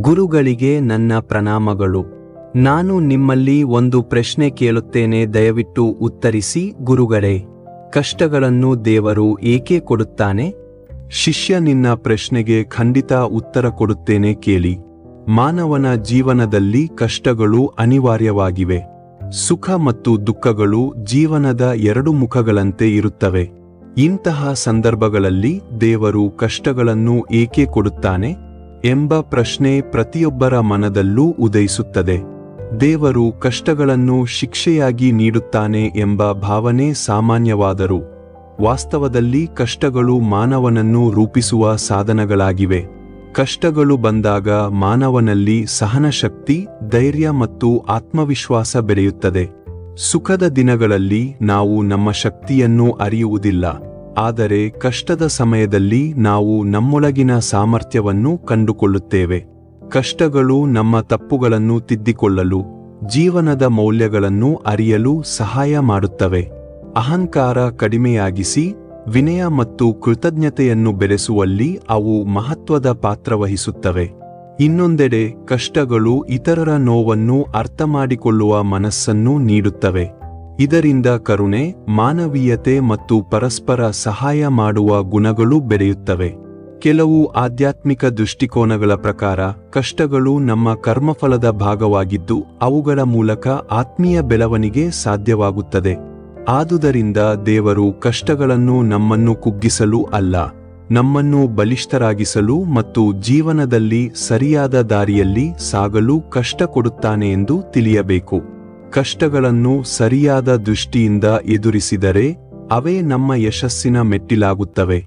ಗುರುಗಳಿಗೆ ನನ್ನ ಪ್ರಣಾಮಗಳು. ನಾನು ನಿಮ್ಮಲ್ಲಿ ಒಂದು ಪ್ರಶ್ನೆ ಕೇಳುತ್ತೇನೆ, ದಯವಿಟ್ಟು ಉತ್ತರಿಸಿ. ಗುರುಗಳೇ, ಕಷ್ಟಗಳನ್ನು ದೇವರು ಏಕೆ ಕೊಡುತ್ತಾನೆ? ಶಿಷ್ಯ, ನಿನ್ನ ಪ್ರಶ್ನೆಗೆ ಖಂಡಿತ ಉತ್ತರ ಕೊಡುತ್ತೇನೆ, ಕೇಳಿ. ಮಾನವನ ಜೀವನದಲ್ಲಿ ಕಷ್ಟಗಳು ಅನಿವಾರ್ಯವಾಗಿವೆ. ಸುಖ ಮತ್ತು ದುಃಖಗಳು ಜೀವನದ ಎರಡು ಮುಖಗಳಂತೆ ಇರುತ್ತವೆ. ಇಂತಹ ಸಂದರ್ಭಗಳಲ್ಲಿ ದೇವರು ಕಷ್ಟಗಳನ್ನು ಏಕೆ ಕೊಡುತ್ತಾನೆ ಎಂಬ ಪ್ರಶ್ನೆ ಪ್ರತಿಯೊಬ್ಬರ ಮನದಲ್ಲೂ ಉದಯಿಸುತ್ತದೆ. ದೇವರು ಕಷ್ಟಗಳನ್ನು ಶಿಕ್ಷೆಯಾಗಿ ನೀಡುತ್ತಾನೆ ಎಂಬ ಭಾವನೆ ಸಾಮಾನ್ಯವಾದರೂ ವಾಸ್ತವದಲ್ಲಿ ಕಷ್ಟಗಳು ಮಾನವನನ್ನು ರೂಪಿಸುವ ಸಾಧನಗಳಾಗಿವೆ. ಕಷ್ಟಗಳು ಬಂದಾಗ ಮಾನವನಲ್ಲಿ ಸಹನಶಕ್ತಿ, ಧೈರ್ಯ ಮತ್ತು ಆತ್ಮವಿಶ್ವಾಸ ಬೆಳೆಯುತ್ತದೆ. ಸುಖದ ದಿನಗಳಲ್ಲಿ ನಾವು ನಮ್ಮ ಶಕ್ತಿಯನ್ನು ಅರಿಯುವುದಿಲ್ಲ, ಆದರೆ ಕಷ್ಟದ ಸಮಯದಲ್ಲಿ ನಾವು ನಮ್ಮೊಳಗಿನ ಸಾಮರ್ಥ್ಯವನ್ನು ಕಂಡುಕೊಳ್ಳುತ್ತೇವೆ. ಕಷ್ಟಗಳು ನಮ್ಮ ತಪ್ಪುಗಳನ್ನು ತಿದ್ದಿಕೊಳ್ಳಲು, ಜೀವನದ ಮೌಲ್ಯಗಳನ್ನು ಅರಿಯಲು ಸಹಾಯ ಮಾಡುತ್ತವೆ. ಅಹಂಕಾರ ಕಡಿಮೆಯಾಗಿಸಿ ವಿನಯ ಮತ್ತು ಕೃತಜ್ಞತೆಯನ್ನು ಬೆಳೆಸುವಲ್ಲಿ ಅವು ಮಹತ್ವದ ಪಾತ್ರವಹಿಸುತ್ತವೆ. ಇನ್ನೊಂದೆಡೆ ಕಷ್ಟಗಳು ಇತರರ ನೋವನ್ನು ಅರ್ಥಮಾಡಿಕೊಳ್ಳುವ ಮನಸ್ಸನ್ನು ನೀಡುತ್ತವೆ. ಇದರಿಂದ ಕರುಣೆ, ಮಾನವೀಯತೆ ಮತ್ತು ಪರಸ್ಪರ ಸಹಾಯ ಮಾಡುವ ಗುಣಗಳು ಬೆಳೆಯುತ್ತವೆ. ಕೆಲವು ಆಧ್ಯಾತ್ಮಿಕ ದೃಷ್ಟಿಕೋನಗಳ ಪ್ರಕಾರ ಕಷ್ಟಗಳು ನಮ್ಮ ಕರ್ಮಫಲದ ಭಾಗವಾಗಿದ್ದು ಅವುಗಳ ಮೂಲಕ ಆತ್ಮೀಯ ಬೆಳವಣಿಗೆ ಸಾಧ್ಯವಾಗುತ್ತದೆ. ಆದುದರಿಂದ ದೇವರು ಕಷ್ಟಗಳನ್ನು ನಮ್ಮನ್ನು ಕುಗ್ಗಿಸಲು ಅಲ್ಲ, ನಮ್ಮನ್ನು ಬಲಿಷ್ಠರಾಗಿಸಲು ಮತ್ತು ಜೀವನದಲ್ಲಿ ಸರಿಯಾದ ದಾರಿಯಲ್ಲಿ ಸಾಗಲು ಕಷ್ಟ ಕೊಡುತ್ತಾನೆ ಎಂದು ತಿಳಿಯಬೇಕು. ಕಷ್ಟಗಳನ್ನು ಸರಿಯಾದ ದೃಷ್ಟಿಯಿಂದ ಎದುರಿಸಿದರೆ ಅವೇ ನಮ್ಮ ಯಶಸ್ಸಿನ ಮೆಟ್ಟಿಲಾಗುತ್ತವೆ.